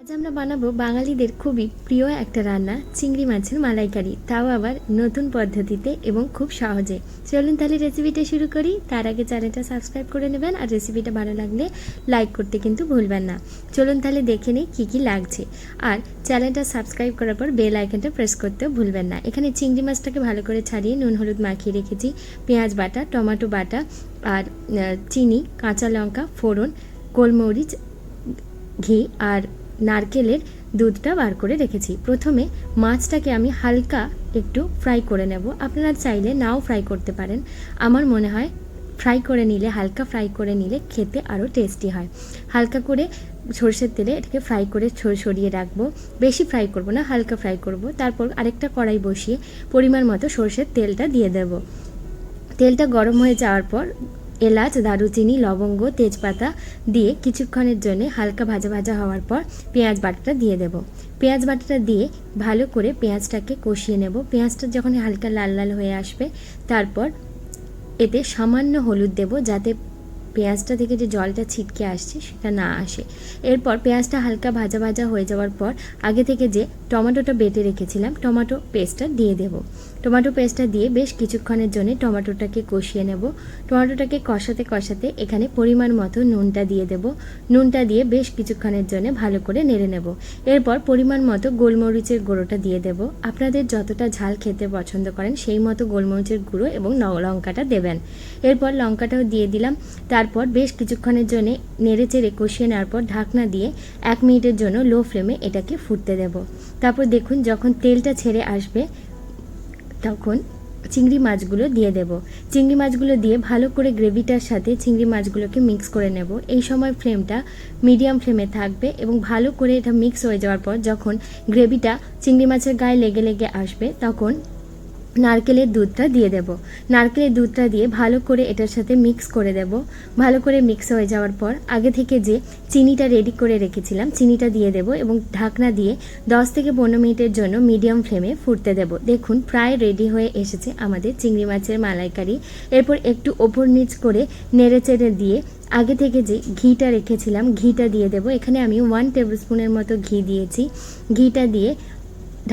আজ আমরা বানাবো বাঙালিদের খুবই প্রিয় একটা রান্না চিংড়ি মাছের মালাইকারি, তাও আবার নতুন পদ্ধতিতে এবং খুব সহজে। চলুন তাহলে রেসিপিটা শুরু করি। তার আগে চ্যানেলটা সাবস্ক্রাইব করে নেবেন আর রেসিপিটা ভালো লাগলে লাইক করতে কিন্তু ভুলবেন না। চলুন তাহলে দেখে নিই কী কী লাগছে, আর চ্যানেলটা সাবস্ক্রাইব করার পর বেল আইকনটা প্রেস করতেও ভুলবেন না। এখানে চিংড়ি মাছটাকে ভালো করে ছাড়িয়ে নুন হলুদ মাখিয়ে রেখেছি, পেঁয়াজ বাটা, টমেটো বাটা আর চিনি, কাঁচা লঙ্কা, ফোড়ন, গোলমরিচ, ঘি আর নারকেলের দুধটা বার করে রেখেছি। প্রথমে মাছটাকে আমি হালকা একটু ফ্রাই করে নেব। আপনারা চাইলে নাও ফ্রাই করতে পারেন। আমার মনে হয় ফ্রাই করে নিলে, হালকা ফ্রাই করে নিলে খেতে আরও টেস্টি হয়। হালকা করে সরষের তেলে এটাকে ফ্রাই করে সরিয়ে রাখবো। বেশি ফ্রাই করব না, হালকা ফ্রাই করব। তারপর আরেকটা কড়াই বসিয়ে পরিমাণ মতো সরষের তেলটা দিয়ে দেব। তেলটা গরম হয়ে যাওয়ার পর এলাচ, দারুচিনি, লবঙ্গ, তেজপাতা দিয়ে কিছুক্ষণের জন্য হালকা ভাজা ভাজা হওয়ার পর পেঁয়াজ বাটাটা দিয়ে দেব। পেঁয়াজ বাটাটা দিয়ে ভালো করে পেঁয়াজটাকে কষিয়ে নেব। পেঁয়াজটা যখন হালকা লাল লাল হয়ে আসবে, তারপর এতে সামান্য হলুদ দেব, যাতে পেঁয়াজটা থেকে যে জলটা ছিটকে আসছে সেটা না আসে। এরপর পেঁয়াজটা হালকা ভাজা ভাজা হয়ে যাওয়ার পর আগে থেকে যে টমেটোটা বেটে রেখেছিলাম, টমেটো পেস্টটা দিয়ে দেব। টমেটো পেস্টটা দিয়ে বেশ কিছুক্ষণের জন্য টমেটোটাকে কষিয়ে নেব। টমেটোটাকে কষাতে কষাতে এখানে পরিমাণ মতো নুনটা দিয়ে দেব। নুনটা দিয়ে বেশ কিছুক্ষণের জন্য ভালো করে নেড়ে নেব। এরপর পরিমাণ মতো গোলমরিচের গুঁড়োটা দিয়ে দেব। আপনাদের যতটা ঝাল খেতে পছন্দ করেন সেই মতো গোলমরিচের গুঁড়ো এবং লঙ্কাটা দেবেন। এরপর লঙ্কাটাও দিয়ে দিলাম। তারপর বেশ কিছুক্ষণের জন্য নেড়ে চেড়ে কষিয়ে নেওয়ার পর ঢাকনা দিয়ে 1 মিনিটের জন্য লো ফ্লেমে এটাকে ফুটতে দেব। তারপর দেখুন যখন তেলটা ছেড়ে আসবে তখন চিংড়ি মাছগুলো দিয়ে দেব। চিংড়ি মাছগুলো দিয়ে ভালো করে গ্রেভিটার সাথে চিংড়ি মাছগুলোকে মিক্স করে নেব। এই সময় ফ্লেমটা মিডিয়াম ফ্লেমে থাকবে এবং ভালো করে এটা মিক্স হয়ে যাওয়ার পর যখন গ্রেভিটা চিংড়ি মাছের গায়ে লেগে লেগে আসবে তখন নারকেলের দুধটা দিয়ে দেব। নারকেলের দুধটা দিয়ে ভালো করে এটার সাথে মিক্স করে দেব। ভালো করে মিক্স হয়ে যাওয়ার পর আগে থেকে যে চিনিটা রেডি করে রেখেছিলাম চিনিটা দিয়ে দেব এবং ঢাকনা দিয়ে 10 থেকে 15 মিনিটের জন্য মিডিয়াম ফ্লেমে ফুটতে দেব। দেখুন প্রায় রেডি হয়ে এসেছে আমাদের চিংড়ি মাছের মালাইকারি। এরপর একটু ওপর নিচ করে নেড়ে চেড়ে দিয়ে আগে থেকে যে ঘিটা রেখেছিলাম ঘিটা দিয়ে দেব। এখানে আমি 1 টেবিল স্পুনের মতো ঘি দিয়েছি। ঘিটা দিয়ে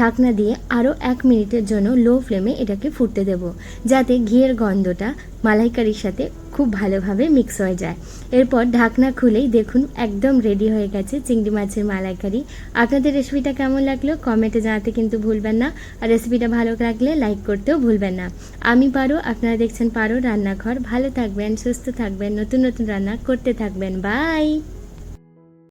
ঢাকনা দিয়ে আরও 1 মিনিটের জন্য লো ফ্লেমে এটাকে ফুটতে দেব, যাতে ঘিয়ের গন্ধটা মালাইকারির সাথে খুব ভালোভাবে মিক্স হয়ে যায়। এরপর ঢাকনা খুলেই দেখুন একদম রেডি হয়ে গেছে চিংড়ি মাছের মালাইকারি। আপনাদের রেসিপিটা কেমন লাগলো কমেন্টে জানাতে কিন্তু ভুলবেন না, আর রেসিপিটা ভালো লাগলে লাইক করতেও ভুলবেন না। আমি পারো, আপনারা দেখছেন পারো রান্নাঘর। ভালো থাকবেন, সুস্থ থাকবেন, নতুন নতুন রান্না করতে থাকবেন। বাই।